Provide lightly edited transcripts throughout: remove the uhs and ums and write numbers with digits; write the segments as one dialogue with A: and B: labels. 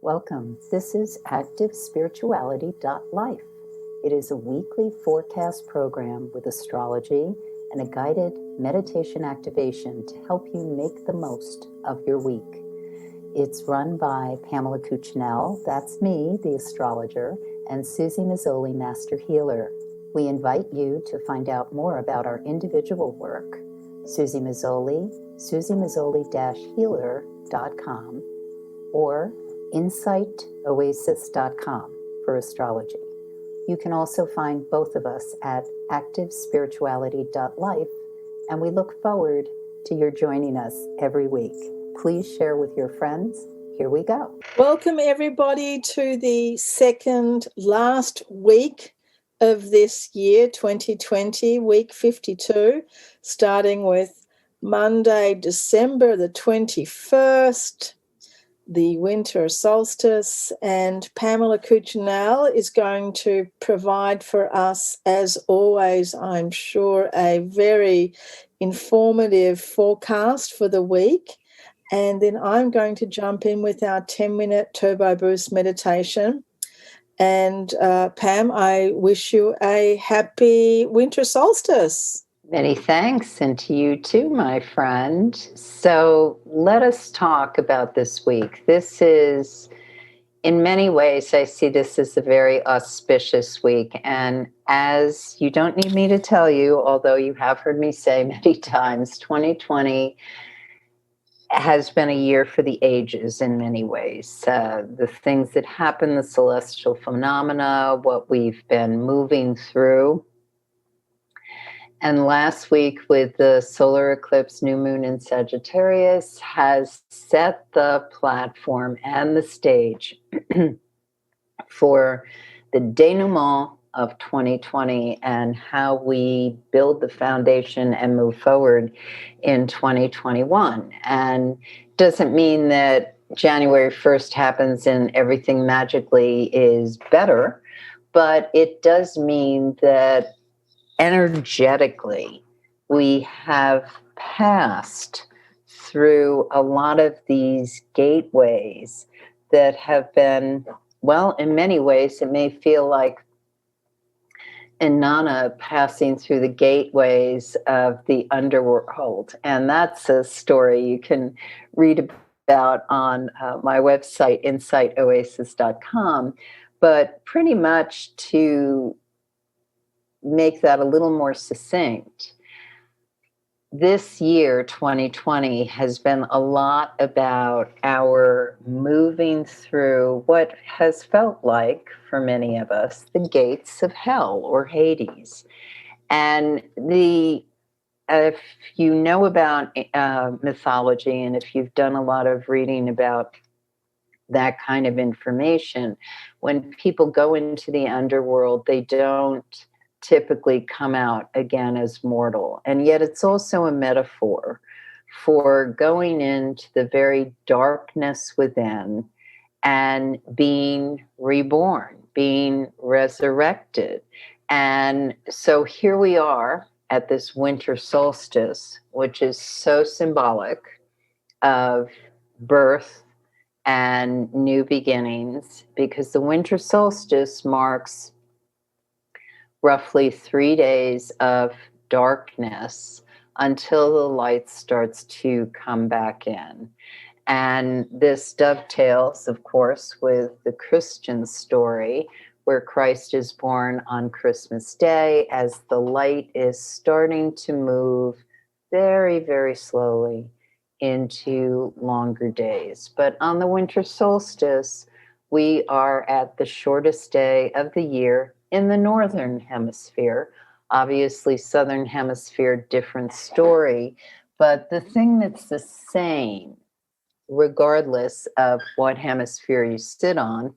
A: Welcome. This is ActiveSpirituality.life. It is a weekly forecast program with astrology and a guided meditation activation to help you make the most of your week. It's run by Pamela Cucinell, that's me, the astrologer, and Suzy Meszoly, Master Healer. We invite you to find out more about our individual work. Suzy Meszoly, SuzyMeszoly-healer.com, or InsightOasis.com for astrology. You can also find both of us at ActiveSpirituality.life, and we look forward to your joining us every week. Please share with your friends. Here we go.
B: Welcome, everybody, to the second last week of this year, 2020, week 52, starting with Monday, December the 21st, the Winter Solstice, and Pamela Cucinell is going to provide for us, as always, I'm sure, a very informative forecast for the week. And then I'm going to jump in with our 10-minute turbo boost meditation. And Pam, I wish you a happy winter solstice.
A: Many thanks, and to you too, my friend. So let us talk about this week. This is, in many ways, I see this as a very auspicious week. And as you don't need me to tell you, although you have heard me say many times, 2020 has been a year for the ages in many ways. The things that happen, the celestial phenomena, what we've been moving through. And last week with the solar eclipse, new moon in Sagittarius has set the platform and the stage for the denouement of 2020 and how we build the foundation and move forward in 2021. And doesn't mean that January 1st happens and everything magically is better, but it does mean that energetically we have passed through a lot of these gateways that have been, well, in many ways it may feel like Inanna passing through the gateways of the underworld. And that's a story you can read about on my website, InsightOasis.com. But pretty much to make that a little more succinct, this year, 2020, has been a lot about our moving through what has felt like, for many of us, the gates of hell or Hades. And if you know about mythology, and if you've done a lot of reading about that kind of information, when people go into the underworld, they don't typically come out again as mortal. And yet it's also a metaphor for going into the very darkness within and being reborn, being resurrected. And so here we are at this winter solstice, which is so symbolic of birth and new beginnings, because the winter solstice marks roughly 3 days of darkness until the light starts to come back in. And this dovetails, of course, with the Christian story where Christ is born on Christmas Day as the light is starting to move very, very slowly into longer days. But on the winter solstice, we are at the shortest day of the year in the northern hemisphere. Obviously, southern hemisphere, different story. But the thing that's the same, regardless of what hemisphere you sit on,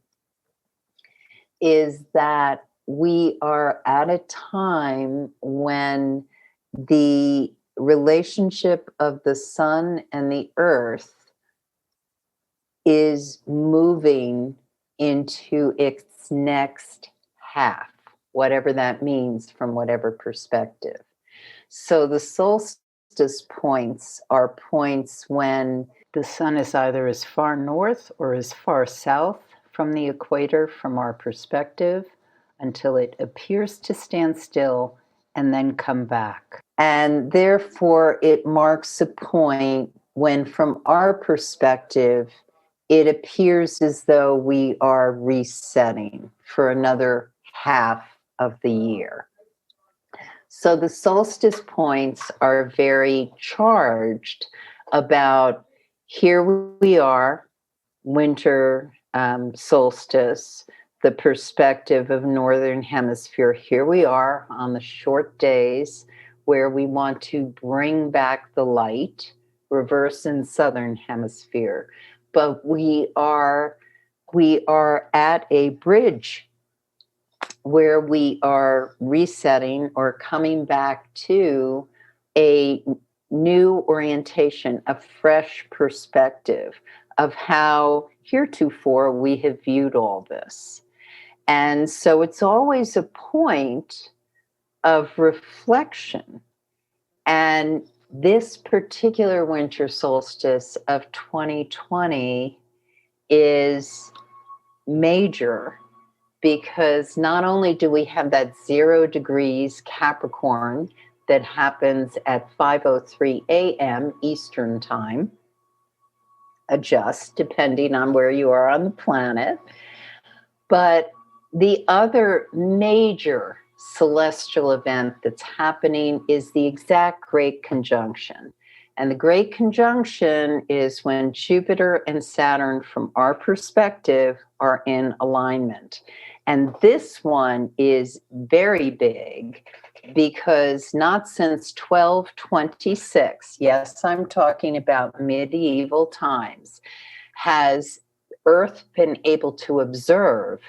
A: is that we are at a time when the relationship of the sun and the earth is moving into its next half, whatever that means from whatever perspective. So the solstice points are points when The sun is either as far north or as far south from the equator from our perspective until it appears to stand still and then come back. And therefore, it marks a point when, from our perspective, it appears as though we are resetting for another half of the year. So the solstice points are very charged about here we are, winter solstice, the perspective of Northern Hemisphere. Here we are on the short days where we want to bring back the light, reverse in Southern Hemisphere. But we are at a bridge where we are resetting or coming back to a new orientation, a fresh perspective of how heretofore we have viewed all this. And so it's always a point of reflection. And this particular winter solstice of 2020 is major because not only do we have that 0 degrees Capricorn that happens at 5:03 a.m. Eastern time, adjust depending on where you are on the planet, but the other major celestial event that's happening is the exact Great Conjunction. And the Great Conjunction is when Jupiter and Saturn, from our perspective, are in alignment. And this one is very big because not since 1226, yes, I'm talking about medieval times, has Earth been able to observe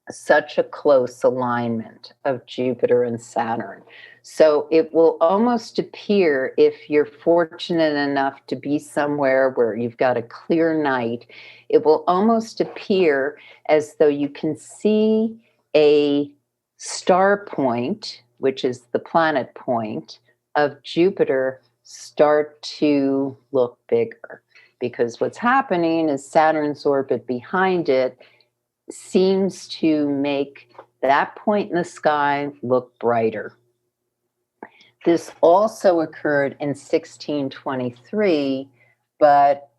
A: such a close alignment of Jupiter and Saturn. So it will almost appear, if you're fortunate enough to be somewhere where you've got a clear night, it will almost appear as though you can see a star point, which is the planet point of Jupiter, start to look bigger. Because what's happening is Saturn's orbit behind it seems to make that point in the sky look brighter. This also occurred in 1623, but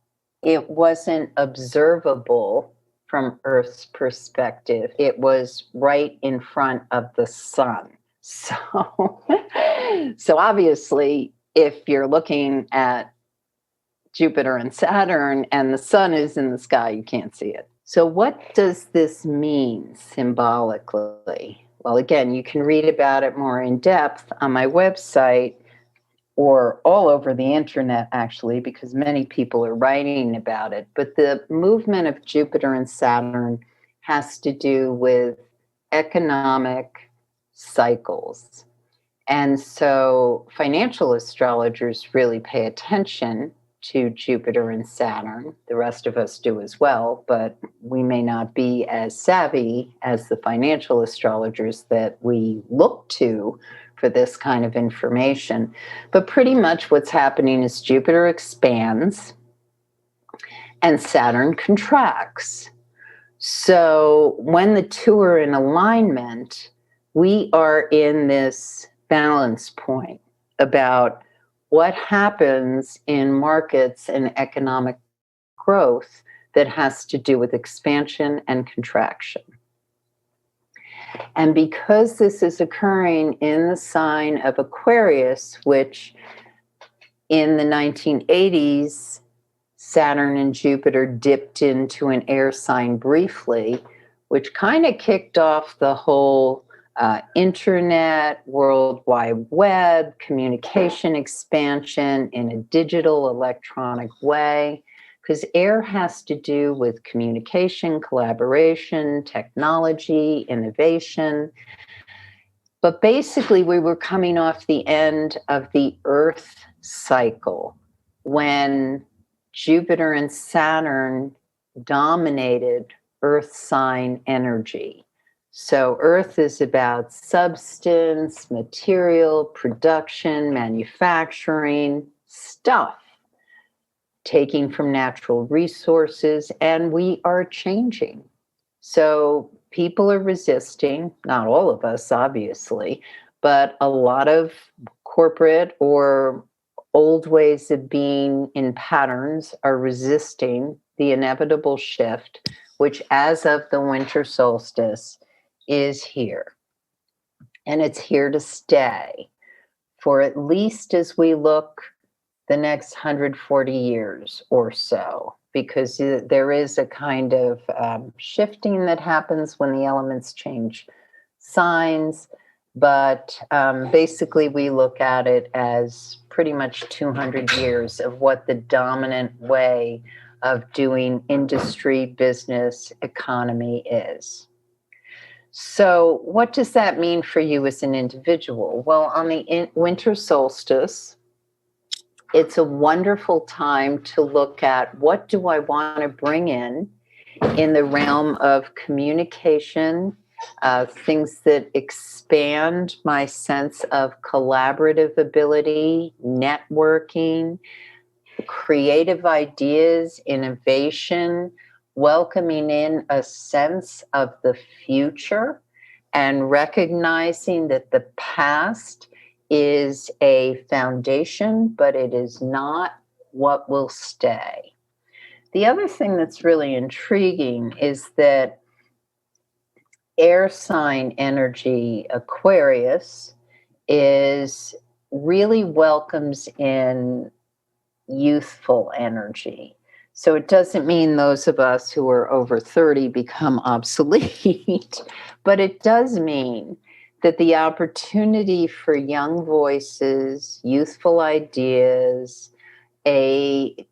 A: it wasn't observable from Earth's perspective. It was right in front of the sun. So obviously, if you're looking at Jupiter and Saturn and the sun is in the sky, you can't see it. So what does this mean symbolically? Well, again, you can read about it more in depth on my website or all over the internet, actually, because many people are writing about it. But the movement of Jupiter and Saturn has to do with economic cycles. And so financial astrologers really pay attention to Jupiter and Saturn. The rest of us do as well, but we may not be as savvy as the financial astrologers that we look to for this kind of information. But pretty much what's happening is Jupiter expands and Saturn contracts. So when the two are in alignment, we are in this balance point about what happens in markets and economic growth that has to do with expansion and contraction. And because this is occurring in the sign of Aquarius, which in the 1980s, Saturn and Jupiter dipped into an air sign briefly, which kind of kicked off the whole internet, World Wide Web, communication expansion in a digital electronic way, because air has to do with communication, collaboration, technology, innovation. But basically, we were coming off the end of the Earth cycle when Jupiter and Saturn dominated Earth sign energy. So Earth is about substance, material, production, manufacturing, stuff. taking from natural resources, and we are changing. So people are resisting, not all of us, obviously, but a lot of corporate or old ways of being in patterns are resisting the inevitable shift, which, as of the winter solstice, is here. And it's here to stay for at least as we look the next 140 years or so, because there is a kind of shifting that happens when the elements change signs. But basically, we look at it as pretty much 200 years of what the dominant way of doing industry, business, economy is. So, what does that mean for you as an individual? Well, on the winter solstice, it's a wonderful time to look at what do I want to bring in the realm of communication, things that expand my sense of collaborative ability, networking, creative ideas, innovation, welcoming in a sense of the future, and recognizing that the past is a foundation, but it is not what will stay. The other thing that's really intriguing is that air sign energy, Aquarius, is really welcomes in youthful energy. So it doesn't mean those of us who are over 30 become obsolete, but it does mean that the opportunity for young voices, youthful ideas, a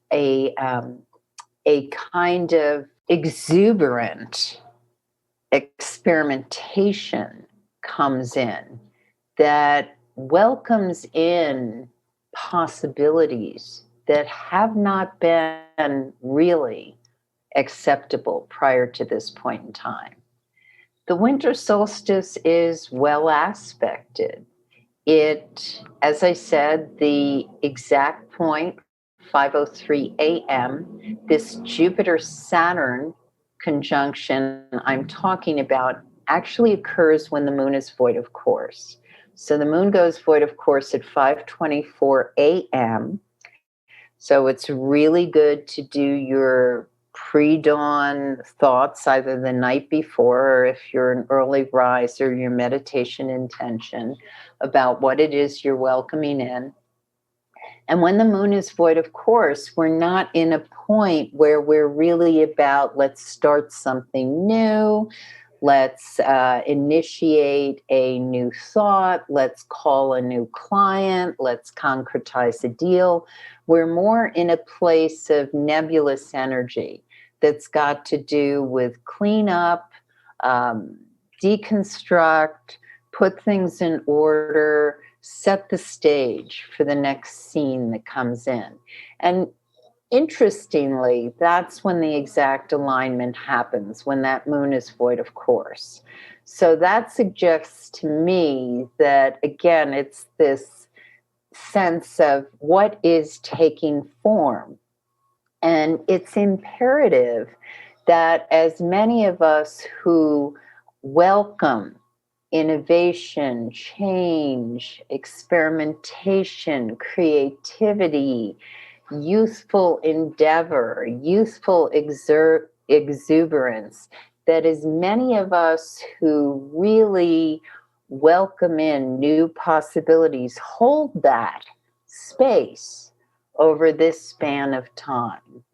A: kind of exuberant experimentation comes in that welcomes in possibilities that have not been really acceptable prior to this point in time. The winter solstice is well aspected. It, as I said, the exact point, 5:03 a.m., this Jupiter Saturn conjunction I'm talking about actually occurs when the moon is void of course. So the moon goes void of course at 5:24 a.m. So it's really good to do your pre-dawn thoughts either the night before, or if you're an early riser, your meditation intention about what it is you're welcoming in. And when the moon is void of course, we're not in a point where we're really about let's start something new, let's initiate a new thought, let's call a new client, let's concretize a deal. We're more in a place of nebulous energy that's got to do with cleanup, deconstruct, put things in order, set the stage for the next scene that comes in. And interestingly, that's when the exact alignment happens, when that moon is void of course. So that suggests to me that, again, it's this sense of what is taking form. And it's imperative that as many of us who welcome innovation, change, experimentation, creativity, youthful endeavor, youthful exuberance, that as many of us who really welcome in new possibilities hold that space over this span of time,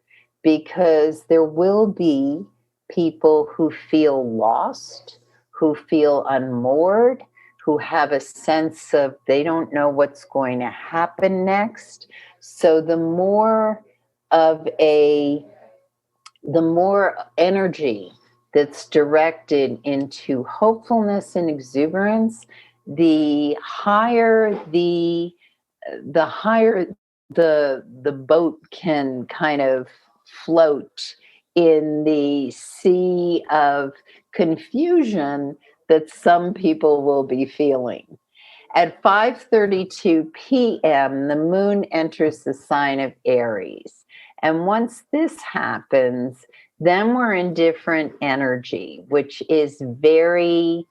A: because there will be people who feel lost, who feel unmoored, who have a sense of they don't know what's going to happen next. So the more energy that's directed into hopefulness and exuberance, the higher the boat can kind of float in the sea of confusion that some people will be feeling. At 5:32 p.m., the moon enters the sign of Aries. And once this happens, then we're in different energy, which is very,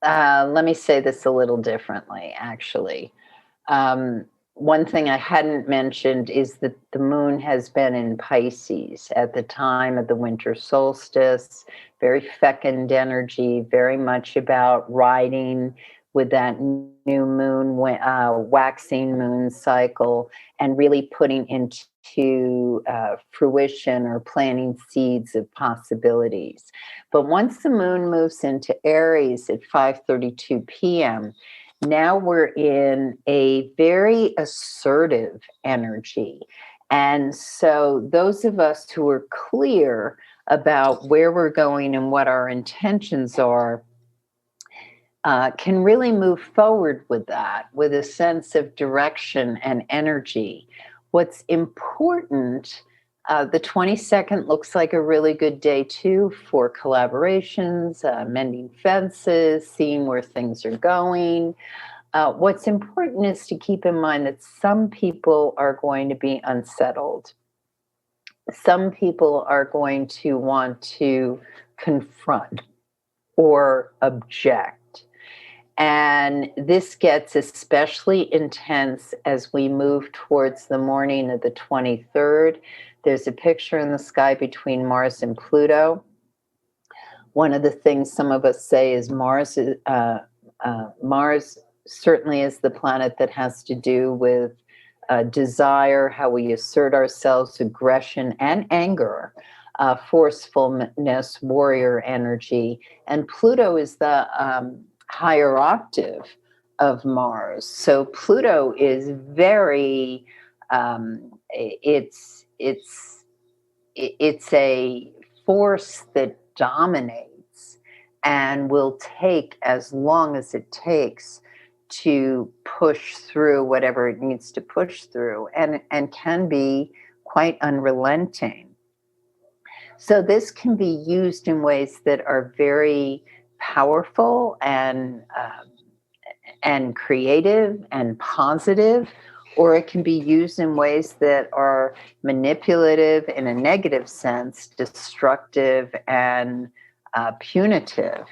A: let me say this a little differently, actually. One thing I hadn't mentioned is that the moon has been in Pisces at the time of the winter solstice, very fecund energy, very much about riding with that new moon, waxing moon cycle, and really putting into fruition or planting seeds of possibilities. But once the moon moves into Aries at 5:32 p.m., now we're in a very assertive energy. And so those of us who are clear about where we're going and what our intentions are can really move forward with that, with a sense of direction and energy. What's important, the 22nd looks like a really good day too for collaborations, mending fences, seeing where things are going. What's important is to keep in mind that some people are going to be unsettled. Some people are going to want to confront or object. And this gets especially intense as we move towards the morning of the 23rd. There's a picture in the sky between Mars and Pluto. One of the things some of us say is Mars certainly is the planet that has to do with desire, how we assert ourselves, aggression and anger, forcefulness, warrior energy. And Pluto is the higher octave of Mars. So Pluto is very, it's a force that dominates and will take as long as it takes to push through whatever it needs to push through, and can be quite unrelenting. So this can be used in ways that are very powerful and creative and positive, or it can be used in ways that are manipulative in a negative sense, destructive and punitive.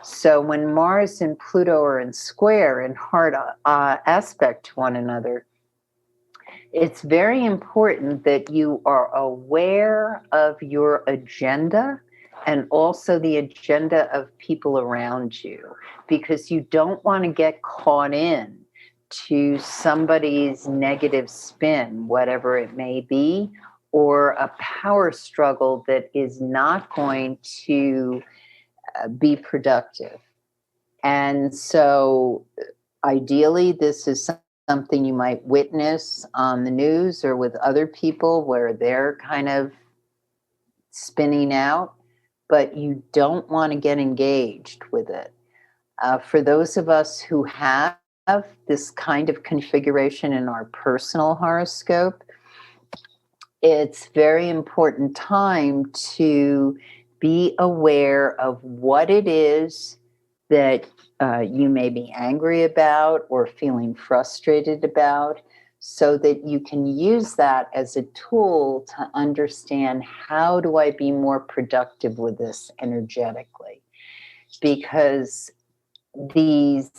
A: So when Mars and Pluto are in square, in hard aspect to one another, it's very important that you are aware of your agenda and also the agenda of people around you, because you don't want to get caught in to somebody's negative spin, whatever it may be, or a power struggle that is not going to be productive. And so ideally, this is something you might witness on the news or with other people where they're kind of spinning out, but you don't want to get engaged with it. For those of us who have this kind of configuration in our personal horoscope, it's very important time to be aware of what it is that you may be angry about or feeling frustrated about, so that you can use that as a tool to understand, how do I be more productive with this energetically? Because these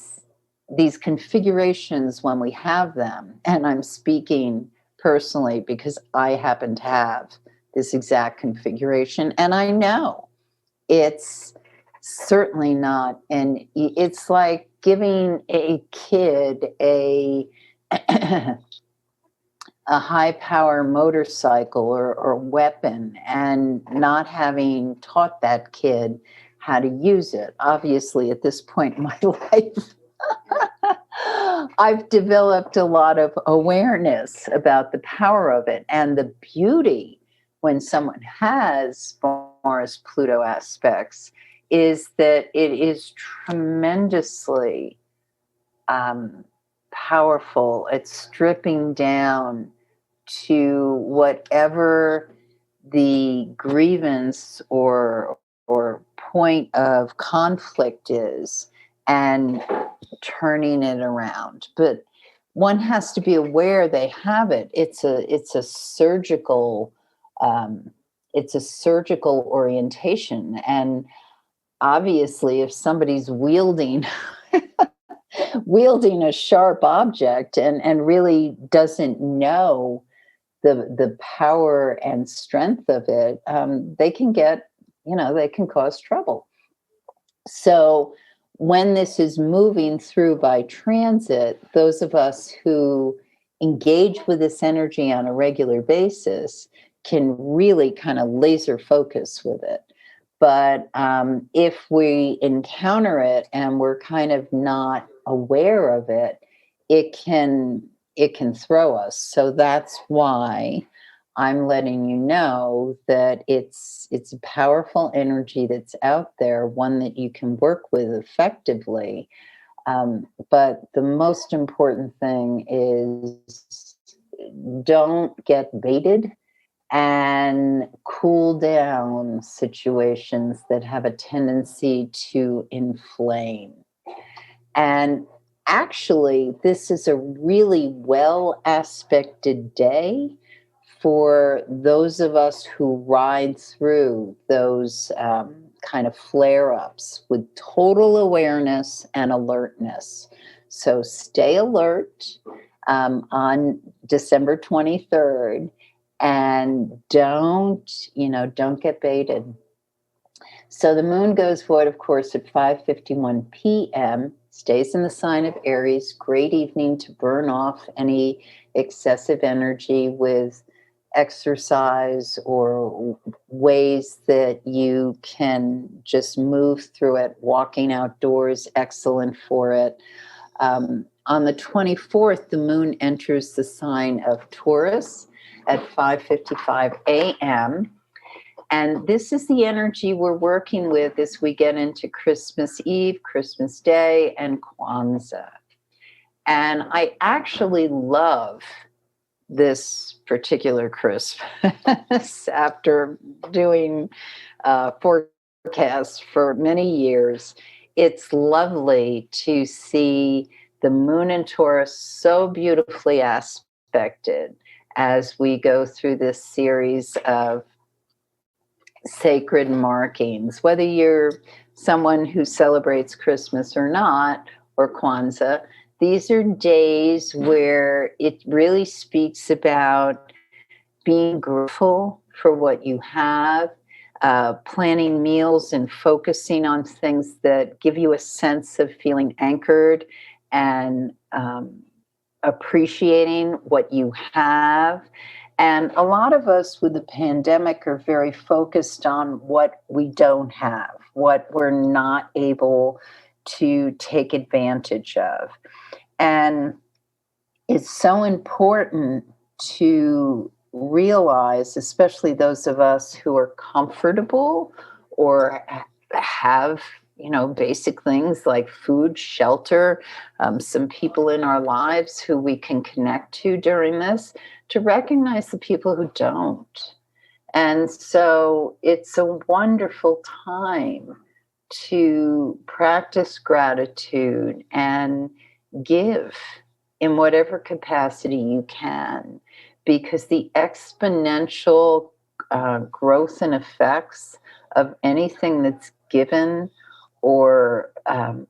A: configurations, when we have them, and I'm speaking personally because I happen to have this exact configuration, and I know it's certainly not, and it's like giving a kid a high power motorcycle or weapon and not having taught that kid how to use it. Obviously, at this point in my life, I've developed a lot of awareness about the power of it, and the beauty when someone has Mars Pluto aspects is that it is tremendously powerful at stripping down to whatever the grievance or point of conflict is, and turning it around. But one has to be aware they have it. It's a surgical orientation, and obviously, if somebody's wielding a sharp object and really doesn't know the power and strength of it, they can get, they can cause trouble. So when this is moving through by transit, those of us who engage with this energy on a regular basis can really kind of laser focus with it. But if we encounter it and we're kind of not aware of it, it can throw us. So that's why I'm letting you know that it's a powerful energy that's out there, one that you can work with effectively. But the most important thing is don't get baited and cool down situations that have a tendency to inflame. And actually, this is a really well aspected day for those of us who ride through those kind of flare-ups with total awareness and alertness. So stay alert on December 23rd, and don't get baited. So the moon goes void, of course, at 5:51 p.m., stays in the sign of Aries. Great evening to burn off any excessive energy with exercise or ways that you can just move through it. Walking outdoors, excellent for it. On the 24th, the moon enters the sign of Taurus at 5:55 a.m. And this is the energy we're working with as we get into Christmas Eve, Christmas Day, and Kwanzaa. And I actually love this particular Christmas after doing forecasts for many years. It's lovely to see the moon in Taurus so beautifully aspected as we go through this series of sacred markings, whether you're someone who celebrates Christmas or not, or Kwanzaa. These are days where it really speaks about being grateful for what you have, planning meals and focusing on things that give you a sense of feeling anchored and appreciating what you have. And a lot of us with the pandemic are very focused on what we don't have, what we're not able to take advantage of. And it's so important to realize, especially those of us who are comfortable or have, basic things like food, shelter, some people in our lives who we can connect to during this, to recognize the people who don't. And so it's a wonderful time to practice gratitude and give in whatever capacity you can, because the exponential growth and effects of anything that's given or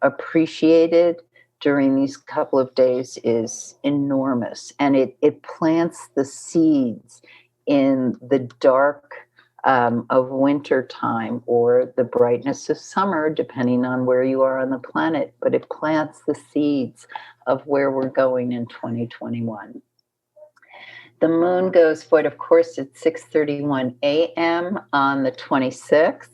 A: appreciated during these couple of days is enormous. And it plants the seeds in the dark of winter time or the brightness of summer, depending on where you are on the planet. But it plants the seeds of where we're going in 2021. The moon goes void, of course, at 6:31 a.m. on the 26th.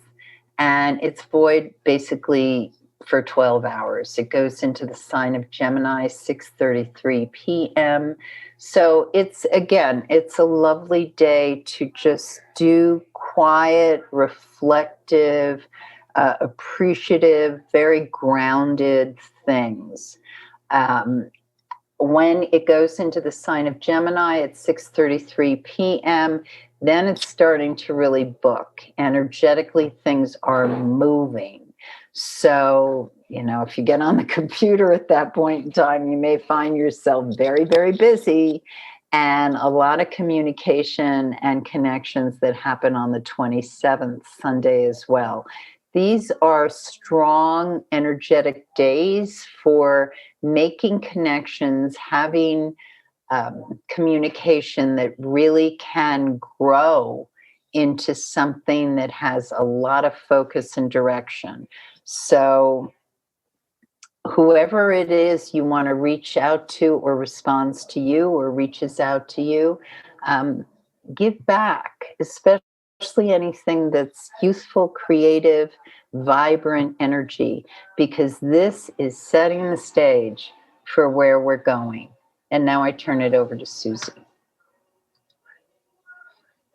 A: And it's void basically for 12 hours. It goes into the sign of Gemini, 6:33 p.m. So it's a lovely day to just do quiet, reflective, appreciative, very grounded things. When it goes into the sign of Gemini at 6:33 p.m., then it's starting to really book. Energetically, things are moving. So, if you get on the computer at that point in time, you may find yourself very, very busy, and a lot of communication and connections that happen on the 27th, Sunday as well. These are strong, energetic days for making connections, having communication that really can grow into something that has a lot of focus and direction. So whoever it is you want to reach out to, or responds to you, or reaches out to you, give back, especially anything that's youthful, creative, vibrant energy, because this is setting the stage for where we're going. And now I turn it over to Suzy.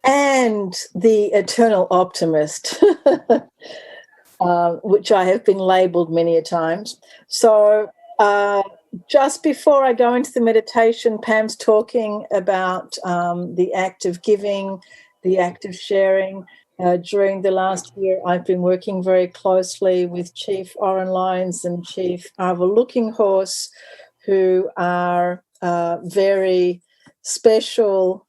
B: And the eternal optimist, which I have been labeled many a times. So just before I go into the meditation, Pam's talking about the act of giving, the act of sharing. During the last year, I've been working very closely with Chief Oren Lyons and Chief Arva Looking Horse, who are very special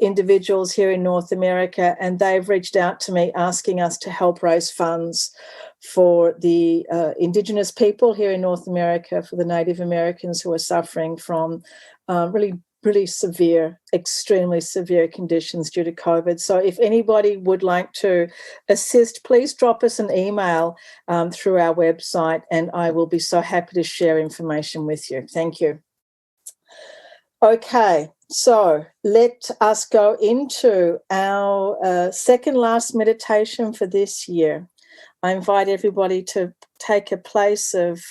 B: individuals here in North America, and they've reached out to me asking us to help raise funds for the Indigenous people here in North America, for the Native Americans who are suffering from really severe, extremely severe conditions due to COVID. So if anybody would like to assist, please drop us an email through our website, and I will be so happy to share information with you. Thank you. Okay, so let us go into our second last meditation for this year. I invite everybody to take a place of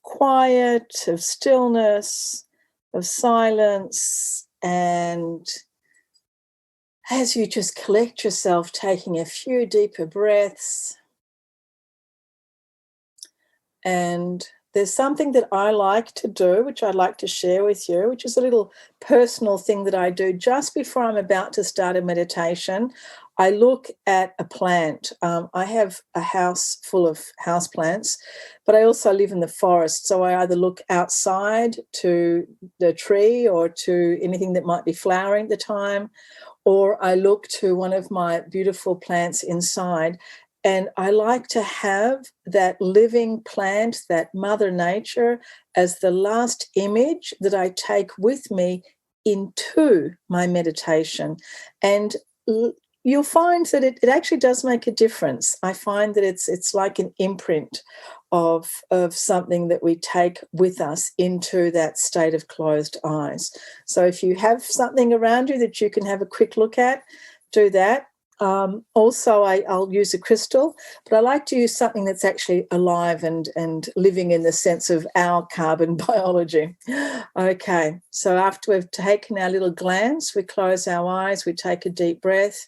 B: quiet, of stillness, of silence, and as you just collect yourself, taking a few deeper breaths. And there's something that I like to do, which I'd like to share with you, which is a little personal thing that I do just before I'm about to start a meditation. I look at a plant. I have a house full of houseplants, but I also live in the forest. So I either look outside to the tree or to anything that might be flowering at the time, or I look to one of my beautiful plants inside. And I like to have that living plant, that Mother Nature, as the last image that I take with me into my meditation. And you'll find that it actually does make a difference. I find that it's like an imprint of something that we take with us into that state of closed eyes. So if you have something around you that you can have a quick look at, do that. Also, I'll use a crystal, but I like to use something that's actually alive and living in the sense of our carbon biology. Okay, so after we've taken our little glance, we close our eyes, we take a deep breath,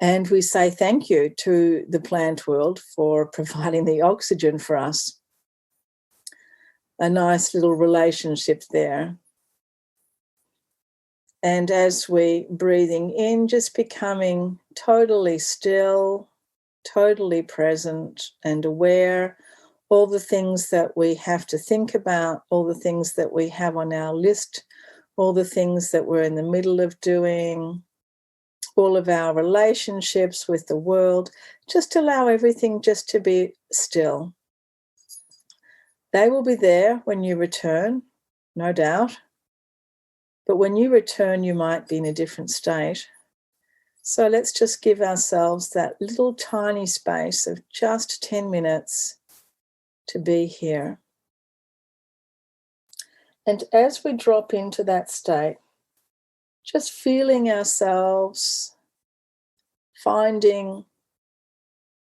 B: and we say thank you to the plant world for providing the oxygen for us. A nice little relationship there. And as we breathing in, just becoming totally still, totally present and aware, all the things that we have to think about, all the things that we have on our list, all the things that we're in the middle of doing, all of our relationships with the world. Just allow everything just to be still. They will be there when you return, no doubt. But when you return, you might be in a different state. So let's just give ourselves that little tiny space of just 10 minutes to be here. And as we drop into that state, just feeling ourselves finding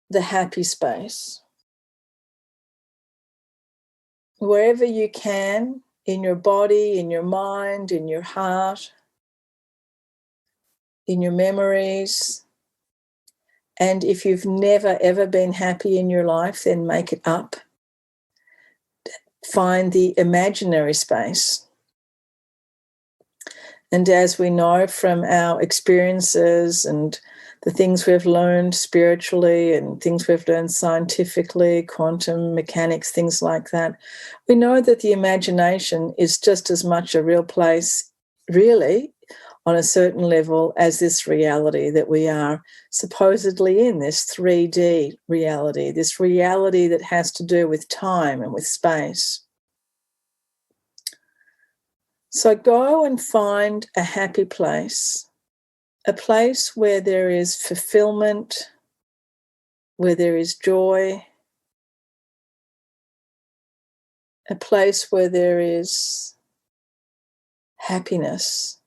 B: the happy space. Wherever you can, in your body, in your mind, in your heart, in your memories. And if you've never, ever been happy in your life, then make it up. Find the imaginary space. And as we know from our experiences and the things we've learned spiritually and things we've learned scientifically, quantum mechanics, things like that, we know that the imagination is just as much a real place, really, on a certain level, as this reality that we are supposedly in, this 3D reality, this reality that has to do with time and with space. So go and find a happy place, a place where there is fulfillment, where there is joy, a place where there is happiness.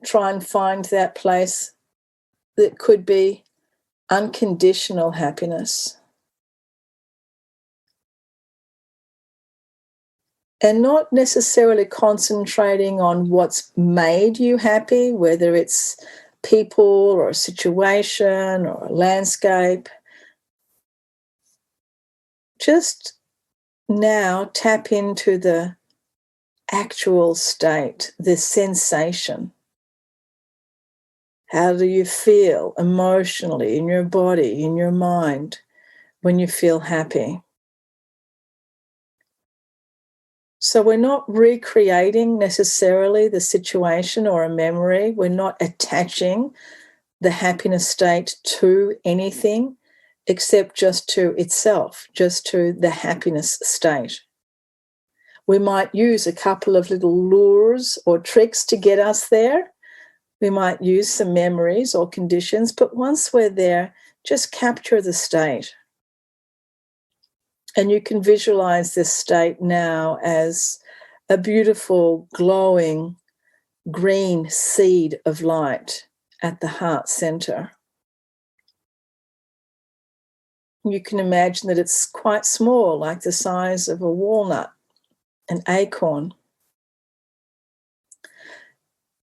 B: Try and find that place that could be unconditional happiness. And not necessarily concentrating on what's made you happy, whether it's people or a situation or a landscape. Just now tap into the actual state, the sensation. How do you feel emotionally in your body, in your mind, when you feel happy? So we're not recreating necessarily the situation or a memory. We're not attaching the happiness state to anything except just to itself, just to the happiness state. We might use a couple of little lures or tricks to get us there. We might use some memories or conditions, but once we're there, just capture the state. And you can visualize this state now as a beautiful, glowing, green seed of light at the heart center. You can imagine that it's quite small, like the size of a walnut, an acorn.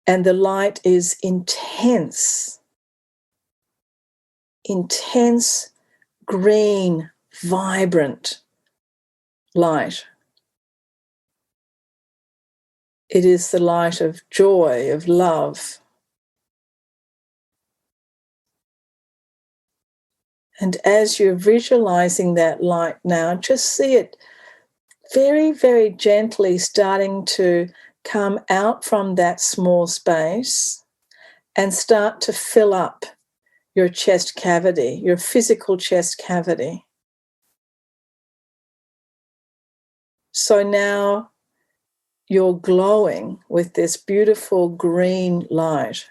B: And the light is intense, green, vibrant light. It is the light of joy, of love. And as you're visualizing that light now, just see it very, very gently starting to come out from that small space and start to fill up your chest cavity, your physical chest cavity. So now you're glowing with this beautiful green light.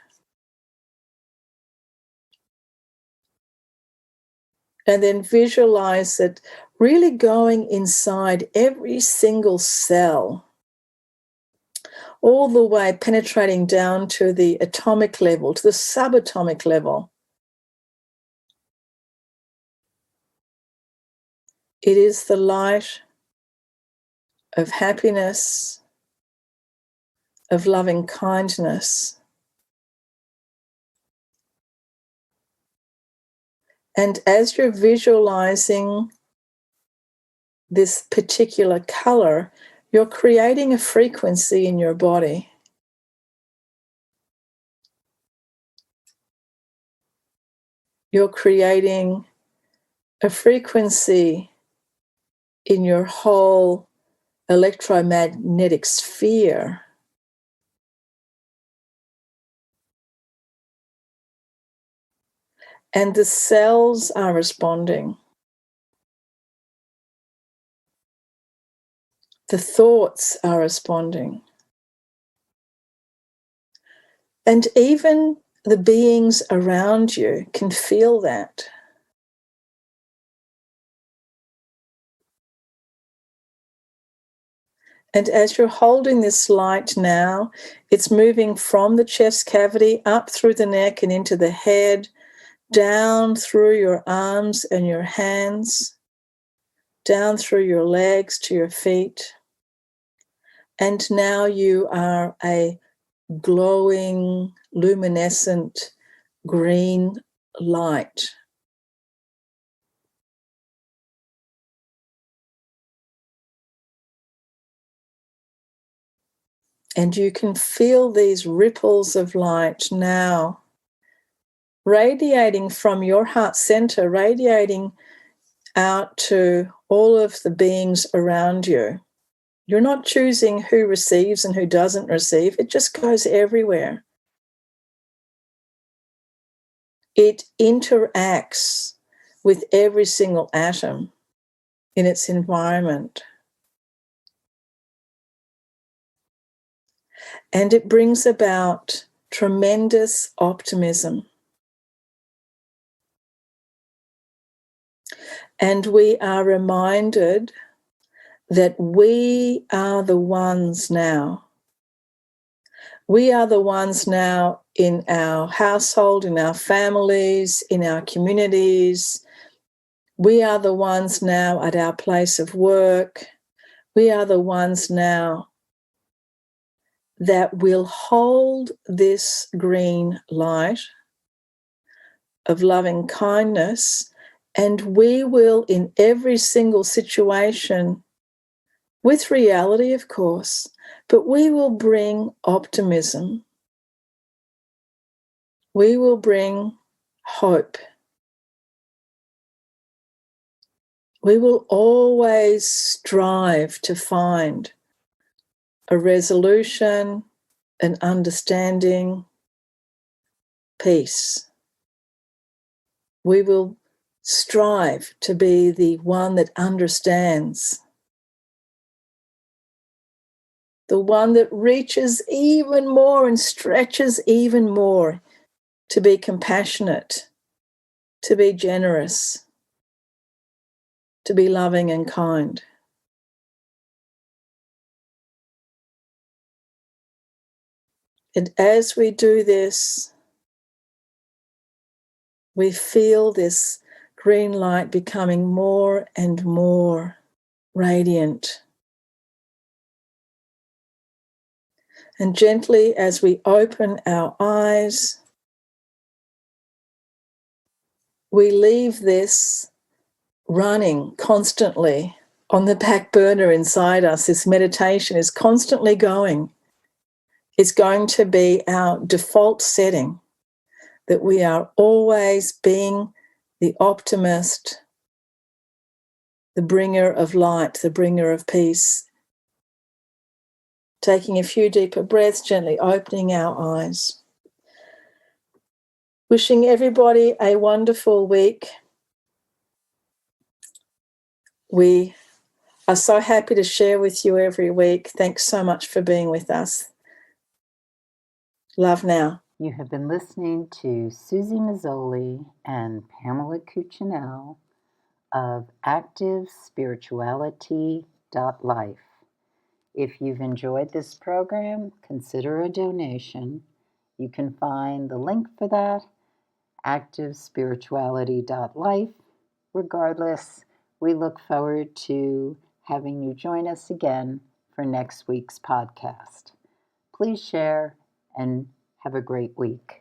B: And then visualize it really going inside every single cell, all the way penetrating down to the atomic level, to the subatomic level. It is the light of happiness, of loving kindness. And as you're visualizing this particular color, you're creating a frequency in your body. You're creating a frequency in your whole electromagnetic sphere. And the cells are responding. The thoughts are responding. And even the beings around you can feel that. And as you're holding this light now, it's moving from the chest cavity up through the neck and into the head, down through your arms and your hands, down through your legs to your feet. And now you are a glowing, luminescent green light. And you can feel these ripples of light now radiating from your heart center, radiating out to all of the beings around you. You're not choosing who receives and who doesn't receive. It just goes everywhere. It interacts with every single atom in its environment. And it brings about tremendous optimism. And we are reminded that we are the ones now. We are the ones now in our household, in our families, in our communities. We are the ones now at our place of work. We are the ones now that will hold this green light of loving kindness, and we will, in every single situation, with reality, of course, but we will bring optimism. We will bring hope. We will always strive to find a resolution, an understanding, peace. We will strive to be the one that understands, the one that reaches even more and stretches even more to be compassionate, to be generous, to be loving and kind. And as we do this, we feel this green light becoming more and more radiant. And gently, as we open our eyes, we leave this running constantly on the back burner inside us. This meditation is constantly going. It's going to be our default setting, that we are always being the optimist, the bringer of light, the bringer of peace. Taking a few deeper breaths, gently opening our eyes. Wishing everybody a wonderful week. We are so happy to share with you every week. Thanks so much for being with us. Love now.
A: You have been listening to Suzy Meszoly and Pamela Cucinell of ActiveSpirituality.life. If you've enjoyed this program, consider a donation. You can find the link for that, ActiveSpirituality.life. Regardless, we look forward to having you join us again for next week's podcast. Please share and have a great week.